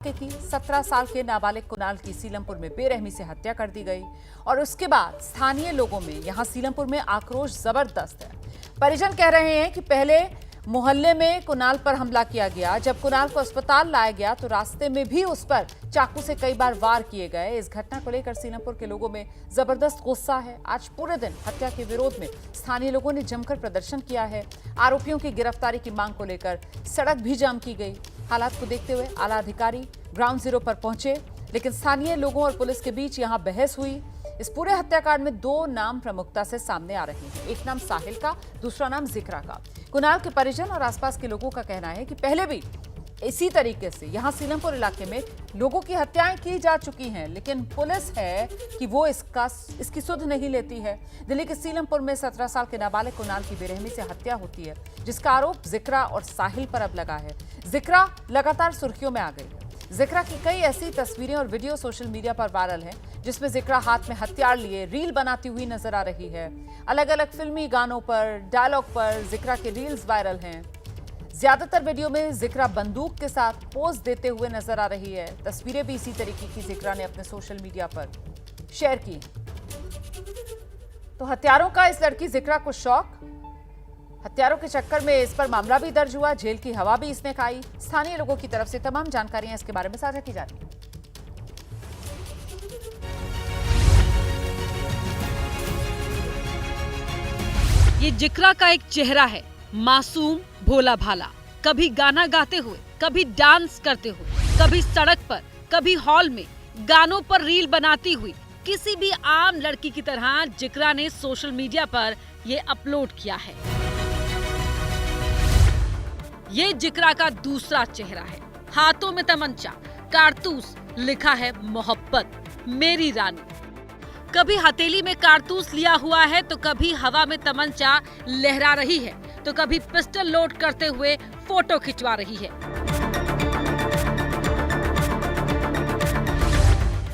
की 17 साल के नाबालिग कुणाल की सीलमपुर में बेरहमी से हत्या कर दी गई और उसके बाद स्थानीय लोगों में यहां सीलमपुर में आक्रोश जबरदस्त है। परिजन कह रहे हैं कि पहले मोहल्ले में कुणाल पर हमला किया गया, जब कुणाल को अस्पताल लाया गया तो रास्ते में भी उस पर चाकू से कई बार वार किए गए। इस घटना को लेकर सीलमपुर के लोगों में जबरदस्त गुस्सा है। आज पूरे दिन हत्या के विरोध में स्थानीय लोगों ने जमकर प्रदर्शन किया है। आरोपियों की गिरफ्तारी की मांग को लेकर सड़क भी जाम की गई। हालात को देखते हुए आला अधिकारी ग्राउंड जीरो पर पहुंचे, लेकिन स्थानीय लोगों और पुलिस के बीच यहां बहस हुई। इस पूरे हत्याकांड में दो नाम प्रमुखता से सामने आ रहे हैं, एक नाम साहिल का, दूसरा नाम जिक्रा का। कुणाल के परिजन और आसपास के लोगों का कहना है कि पहले भी इसी तरीके से यहां सीलमपुर इलाके में लोगों की हत्याएं की जा चुकी हैं, लेकिन पुलिस है कि वो इसकी सुध नहीं लेती है। दिल्ली के सीलमपुर में 17 साल के नाबालिग कुणाल की बेरहमी से हत्या होती है, जिसका आरोप जिक्रा और साहिल पर अब लगा है। जिक्रा लगातार सुर्खियों में आ गई है। जिक्रा की कई ऐसी तस्वीरें और वीडियो सोशल मीडिया पर वायरल हैं, जिसमें जिक्रा हाथ में हथियार लिए रील बनाती हुई नजर आ रही है। अलग अलग फिल्मी गानों पर, डायलॉग पर जिक्रा के रील्स वायरल हैं। ज्यादातर वीडियो में जिक्रा बंदूक के साथ पोज देते हुए नजर आ रही है। तस्वीरें भी इसी तरीके की जिक्रा ने अपने सोशल मीडिया पर शेयर की। तो हत्यारों का इस लड़की जिक्रा को शौक, हत्यारों के चक्कर में इस पर मामला भी दर्ज हुआ। जेल की हवा भी इसने खाई। स्थानीय लोगों की तरफ से तमाम जानकारियां इसके बारे में साझा की जा रही है। ये जिक्रा का एक चेहरा है, मासूम भोला भाला। कभी गाना गाते हुए, कभी डांस करते हुए, कभी सड़क पर, कभी हॉल में गानों पर रील बनाती हुई किसी भी आम लड़की की तरह जिक्रा ने सोशल मीडिया पर ये अपलोड किया है। ये जिक्रा का दूसरा चेहरा है। हाथों में तमंचा, कारतूस, लिखा है मोहब्बत मेरी रानी। कभी हथेली में कारतूस लिया हुआ है तो कभी हवा में तमंचा लहरा रही है, तो कभी पिस्टल लोड करते हुए फोटो खिंचवा रही है।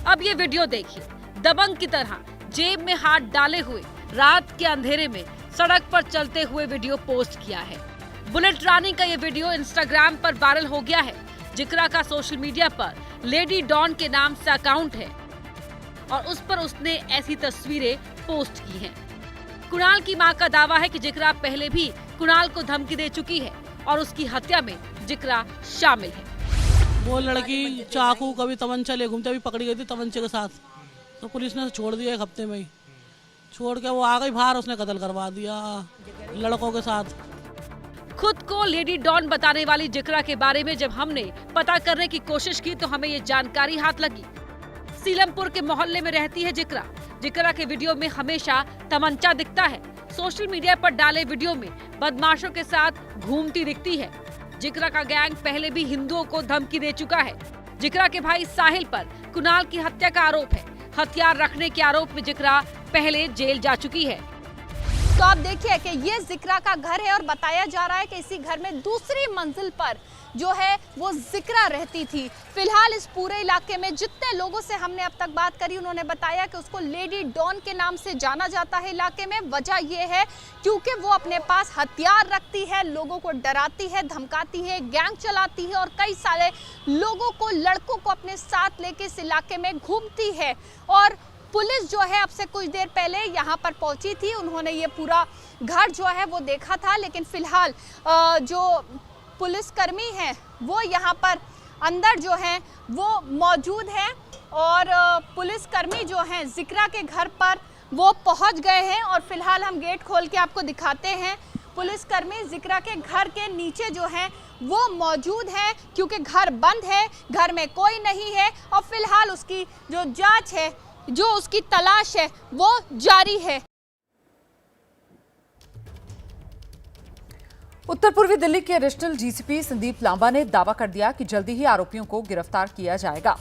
अब ये वीडियो देखिए। दबंग की तरह जेब में हाथ डाले हुए रात के अंधेरे में सड़क पर चलते हुए वीडियो पोस्ट किया है। बुलेट रानी का ये वीडियो इंस्टाग्राम पर वायरल हो गया है। जिक्रा का सोशल मीडिया पर लेडी डॉन के नाम से अकाउंट है और उस पर उसने ऐसी तस्वीरें पोस्ट की हैं। कुणाल की मां का दावा है कि जिक्रा पहले भी कुणाल को धमकी दे चुकी है और उसकी हत्या में जिक्रा शामिल है। वो लड़की चाकू कभी तमंचा ले घूमते, अभी पकड़ी गई थी तमंचे के साथ, तो पुलिस ने छोड़ दिया एक हफ्ते में ही। छोड़ के वो आ गई बाहर, उसने कत्ल करवा दिया लड़कों के साथ। खुद को लेडी डॉन बताने वाली जिक्रा के बारे में जब हमने पता करने की कोशिश की तो हमें ये जानकारी हाथ लगी। सीलमपुर के मोहल्ले में रहती है जिक्रा। जिक्रा के वीडियो में हमेशा तमंचा दिखता है। सोशल मीडिया पर डाले वीडियो में बदमाशों के साथ घूमती दिखती है। जिक्रा का गैंग पहले भी हिंदुओं को धमकी दे चुका है। जिक्रा के भाई साहिल पर कुणाल की हत्या का आरोप है। हथियार रखने के आरोप में जिक्रा पहले जेल जा चुकी है। तो आप देखिए कि ये जिक्रा का घर है और बताया जा रहा है कि इसी घर में दूसरी मंजिल पर जो है वो जिक्रा रहती थी। फिलहाल इस पूरे इलाके में जितने लोगों से हमने अब तक बात करी, उन्होंने बताया कि उसको लेडी डॉन के नाम से जाना जाता है इलाके में। वजह ये है क्योंकि वो अपने पास हथियार रखती है, लोगों को डराती है, धमकाती है, गैंग चलाती है और कई सारे लोगों को, लड़कों को अपने साथ लेके इस इलाके में घूमती है। और पुलिस जो है अब से कुछ देर पहले यहाँ पर पहुंची थी, उन्होंने ये पूरा घर जो है वो देखा था, लेकिन फिलहाल जो पुलिसकर्मी हैं वो यहाँ पर अंदर जो हैं वो मौजूद हैं और पुलिसकर्मी जो हैं जिक्रा के घर पर वो पहुँच गए हैं और फिलहाल हम गेट खोल के आपको दिखाते हैं। पुलिसकर्मी जिक्रा के घर के नीचे जो हैं वो मौजूद हैं क्योंकि घर बंद है, घर में कोई नहीं है और फिलहाल उसकी जो जांच है, जो उसकी तलाश है वो जारी है। उत्तर पूर्वी दिल्ली के एडिशनल डीसीपी संदीप लांबा ने दावा कर दिया कि जल्दी ही आरोपियों को गिरफ्तार किया जाएगा।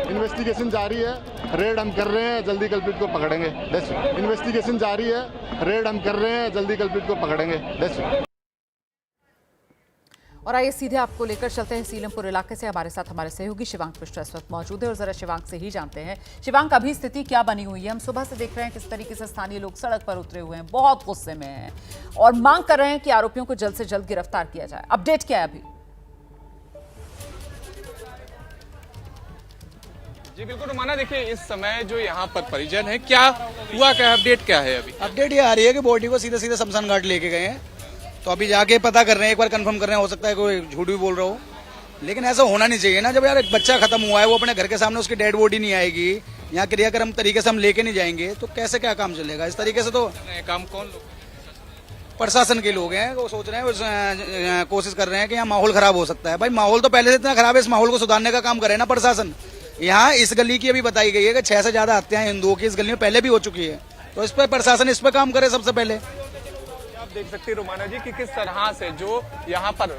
इन्वेस्टिगेशन जारी है, रेड हम कर रहे हैं, जल्दी कल्प्रिट को पकड़ेंगे। इन्वेस्टिगेशन जारी है, रेड हम कर रहे हैं, जल्दी कल्प्रिट को पकड़ेंगे। और आइए सीधे आपको लेकर चलते हैं सीलमपुर इलाके से। हमारे साथ हमारे सहयोगी शिवांक मिश्रा इस वक्त मौजूद है और जरा शिवांक से ही जानते हैं। शिवांक, अभी स्थिति क्या बनी हुई है? हम सुबह से देख रहे हैं किस तरीके से स्थानीय लोग सड़क पर उतरे हुए हैं, बहुत गुस्से में हैं और मांग कर रहे हैं कि आरोपियों को जल्द से जल्द गिरफ्तार किया जाए। अपडेट क्या है अभी? जी बिल्कुल रुमाना, देखिए इस समय जो यहाँ पर परिजन है, क्या हुआ, क्या अपडेट क्या है? अभी अपडेट ये आ रही है कि बॉडी को सीधे सीधे शमशान घाट लेके गए हैं, तो अभी जाके पता कर रहे हैं, एक बार कंफर्म कर रहे हैं। हो सकता है कोई झूठ भी बोल रहा हो, लेकिन ऐसा होना नहीं चाहिए ना। जब यार एक बच्चा खत्म हुआ है, वो अपने घर के सामने उसकी डेड बॉडी नहीं आएगी, यहाँ क्रियाक्रम तरीके से हम लेके नहीं जाएंगे, तो कैसे क्या काम चलेगा? इस तरीके से तो काम कौन लोग? प्रशासन के लोग हैं, वो सोच रहे हैं, कोशिश कर रहे हैं कि यहाँ माहौल खराब हो सकता है। भाई माहौल तो पहले से इतना खराब है, इस माहौल को सुधारने का काम करे ना प्रशासन। यहाँ इस गली की अभी बताई गई है कि 6 से ज्यादा हत्याएं हिंदुओं की इस गली में पहले भी हो चुकी है, तो इस पर प्रशासन इस पर काम करे सबसे पहले। आप देख सकते हैं रुमाना जी कि किस तरह से जो यहाँ पर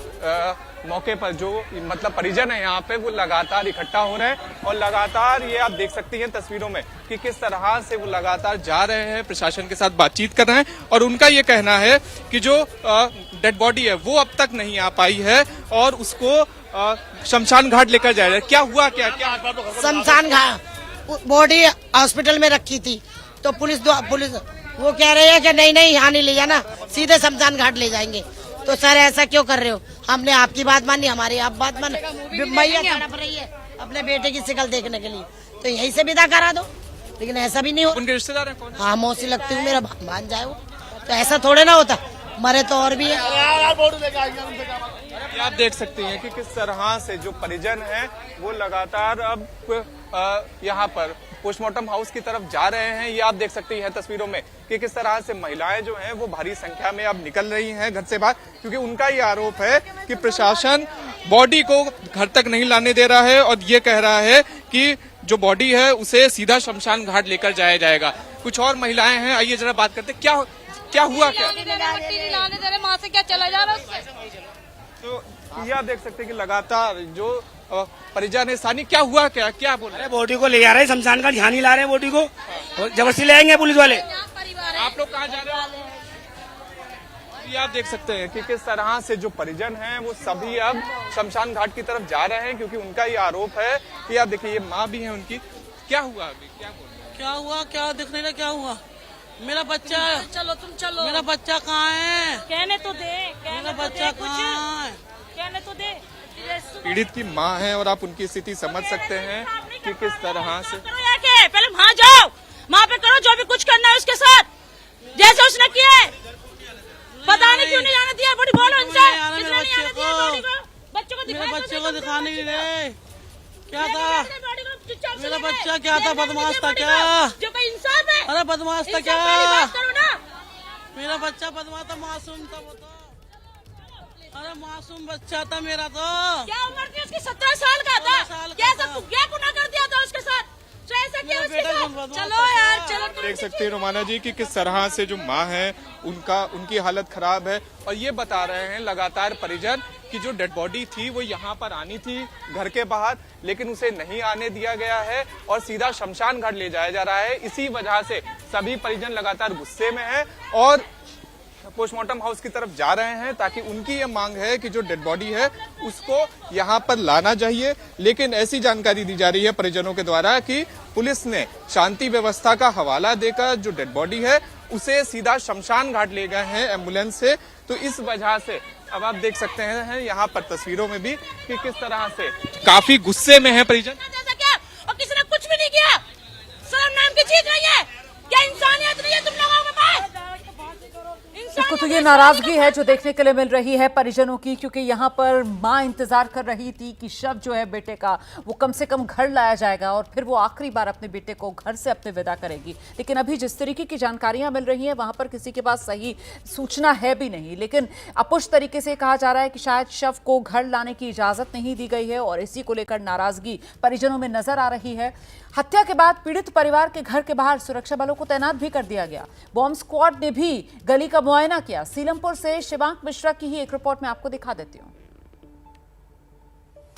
मौके पर जो मतलब परिजन है यहाँ पे, वो लगातार इकट्ठा हो रहे हैं और लगातार ये आप देख सकती हैं तस्वीरों में कि किस तरह से वो लगातार जा रहे हैं, प्रशासन के साथ बातचीत कर रहे हैं। और उनका ये कहना है कि जो डेड बॉडी है वो अब तक नहीं आ पाई है और उसको शमशान घाट लेकर जाया जाए। क्या हुआ, क्या क्या शमशान घाट बॉडी हॉस्पिटल में रखी थी, तो पुलिस वो कह रहे हैं कि नहीं यहाँ नहीं ले जाना, सीधे शमशान घाट ले जाएंगे। तो सर ऐसा क्यों कर रहे हो? हमने आपकी बात मानी, हमारी आप बात मान। मैया तड़प रही है अपने बेटे की शिकल देखने के लिए, तो यही से विदा करा दो, लेकिन ऐसा भी नहीं हो। उनके रिश्तेदार हैं कौन? हाँ, मौसी लगती हूँ, मेरा मान जाए वो, तो ऐसा थोड़े ना होता। मरे तो और भी है। आप देख सकते हैं कि किस तरह से जो परिजन हैं वो लगातार अब यहाँ पर पोस्टमार्टम हाउस की तरफ जा रहे हैं। ये आप देख सकते हैं तस्वीरों में कि किस तरह से महिलाएं जो हैं वो भारी संख्या में अब निकल रही हैं घर से बाहर, क्योंकि उनका ये आरोप है कि प्रशासन बॉडी को घर तक नहीं लाने दे रहा है और ये कह रहा है कि जो बॉडी है उसे सीधा शमशान घाट लेकर जाया जाएगा। कुछ और महिलाएं हैं, आइए जरा बात करते। क्या हुआ, क्या माँ से क्या चला जा रहा है? तो ये आप देख सकते हैं कि लगातार जो परिजन है, सानी क्या हुआ, क्या बोल रहे हैं? बॉडी को ले जा रहे हैं शमशान घाट, यहाँ नहीं ला रहे हैं बॉडी को, जबरदस्ती ले आएंगे पुलिस वाले। आप लोग कहाँ जा रहे हैं? ये आप देख सकते हैं कि किस तरह से जो परिजन हैं वो सभी अब शमशान घाट की तरफ जा रहे हैं, क्योंकि उनका ये आरोप है कि आप देखिए ये माँ भी है उनकी। क्या हुआ अभी, क्या बोल रहे हैं? क्या हुआ, क्या दिखने का, क्या हुआ? मेरा बच्चा, चलो तुम चलो, मेरा बच्चा कहाँ है? कहने तो दे, मेरा बच्चा कहाँ है? कहने तो दे। पीड़ित की माँ है और आप उनकी स्थिति समझ सकते हैं कि किस तरह से। पहले वहाँ जाओ, वहाँ पे करो जो भी कुछ करना है उसके साथ, जैसे उसने किया है। पता नहीं क्यों नहीं आने दिया, बड़ी बोलो उनसे, किसने नहीं आने दिया बॉडी को? बच्चों को मेरे बच्चे को दिखाने के लिए क्या था? मेरा बच्चा क्या था? बदमाश था क्या? जो कोई इंसान है। अरे बदमाश था क्या? मेरा बच्चा बदमाश था, मासूम था वो तो। अरे मासूम बच्चा था मेरा तो। क्या उम्र थी उसकी? 17 साल का था। कैसा क्या गुनाह कर दिया था उसके साथ? तो ऐसा क्या उसके साथ? चलो यार, चलो। देख सकते हैं रोमाना जी कि किस तरह से जो माँ है उनकी हालत खराब है और ये बता रहे हैं लगातार परिजन कि जो डेड बॉडी थी वो यहाँ पर आनी थी घर के बाहर, लेकिन उसे नहीं आने दिया गया है और सीधा शमशान घाट ले जाया जा रहा है। इसी वजह से सभी परिजन लगातार गुस्से में हैं और पोस्टमार्टम हाउस की तरफ जा रहे हैं, ताकि उनकी ये मांग है कि जो डेड बॉडी है उसको यहाँ पर लाना चाहिए। लेकिन ऐसी जानकारी दी जा रही है परिजनों के द्वारा कि पुलिस ने शांति व्यवस्था का हवाला देकर जो डेड बॉडी है उसे सीधा शमशान घाट ले गए हैं एम्बुलेंस से। तो इस वजह से अब आप देख सकते हैं यहाँ पर तस्वीरों में भी कि किस तरह से काफी गुस्से में है परिजन। और किसी ने कुछ भी नहीं किया, शर्म नाम की चीज नहीं है क्या? इंसानियत नहीं है तुम लोगों में? इसको तो ये नाराजगी है जो देखने के लिए मिल रही है परिजनों की, क्योंकि यहाँ पर माँ इंतजार कर रही थी कि शव जो है बेटे का वो कम से कम घर लाया जाएगा और फिर वो आखिरी बार अपने बेटे को घर से अपने विदा करेगी। लेकिन अभी जिस तरीके की जानकारियां मिल रही हैं वहां पर किसी के पास सही सूचना है भी नहीं, लेकिन अपुष्ट तरीके से कहा जा रहा है कि शायद शव को घर लाने की इजाजत नहीं दी गई है और इसी को लेकर नाराजगी परिजनों में नजर आ रही है। हत्या के बाद पीड़ित परिवार के घर के बाहर सुरक्षा बलों को तैनात भी कर दिया गया। बॉम्ब स्क्वाड ने भी गली का मुआयना किया। सीलमपुर से शिवांक मिश्रा की ही एक रिपोर्ट में आपको दिखा देती हूं।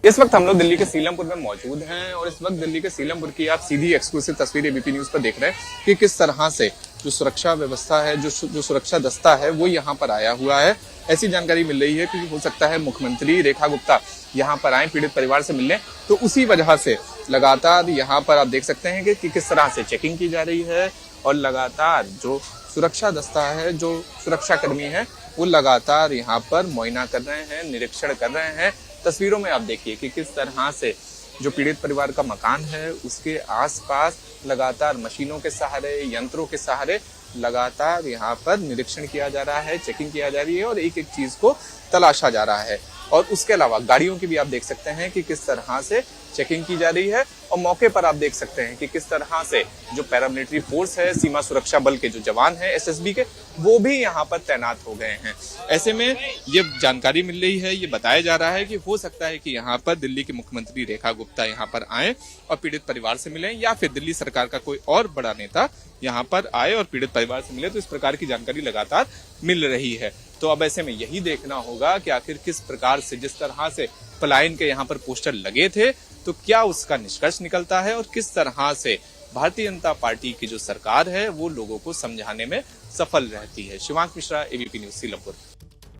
इस वक्त हम लोग दिल्ली के सीलमपुर में मौजूद हैं और इस वक्त दिल्ली के सीलमपुर की आप सीधी एक्सक्लूसिव तस्वीरें एबीपी न्यूज पर देख रहे हैं कि किस तरह से जो सुरक्षा व्यवस्था है, जो सुरक्षा दस्ता है, वो यहाँ पर आया हुआ है। ऐसी जानकारी मिल रही है कि हो सकता है मुख्यमंत्री रेखा गुप्ता यहाँ पर आए पीड़ित परिवार से मिलने, तो उसी वजह से लगातार यहाँ पर आप देख सकते हैं कि किस तरह से चेकिंग की जा रही है और लगातार जो सुरक्षा दस्ता है, जो सुरक्षा कर्मी है, वो लगातार यहाँ पर मुआयना कर रहे हैं, निरीक्षण कर रहे हैं। तस्वीरों में आप देखिए कि किस तरह से जो पीड़ित परिवार का मकान है उसके आसपास लगातार मशीनों के सहारे, यंत्रों के सहारे लगातार यहाँ पर निरीक्षण किया जा रहा है, चेकिंग किया जा रही है और एक एक चीज को तलाशा जा रहा है। और उसके अलावा गाड़ियों की भी आप देख सकते हैं कि किस तरह से चेकिंग की जा रही है और मौके पर आप देख सकते हैं कि किस तरह से जो पैरामिलिट्री फोर्स है, सीमा सुरक्षा बल के जो जवान हैं एसएसबी के, वो भी यहाँ पर तैनात हो गए हैं। ऐसे में ये जानकारी मिल रही है, ये बताया जा रहा है कि हो सकता है कि यहाँ पर दिल्ली के मुख्यमंत्री रेखा गुप्ता यहाँ पर आए और पीड़ित परिवार से मिलें, या फिर दिल्ली सरकार का कोई और बड़ा नेता यहाँ पर आए और पीड़ित परिवार से मिले। तो इस प्रकार की जानकारी लगातार मिल रही है। तो अब ऐसे में यही देखना होगा कि आखिर किस प्रकार से, जिस तरह से पलायन के यहाँ पर पोस्टर लगे थे, तो क्या उसका निष्कर्ष निकलता है और किस तरह से भारतीय जनता पार्टी की जो सरकार है वो लोगों को समझाने में सफल रहती है। Shivank Mishra, ABP news, Seelampur.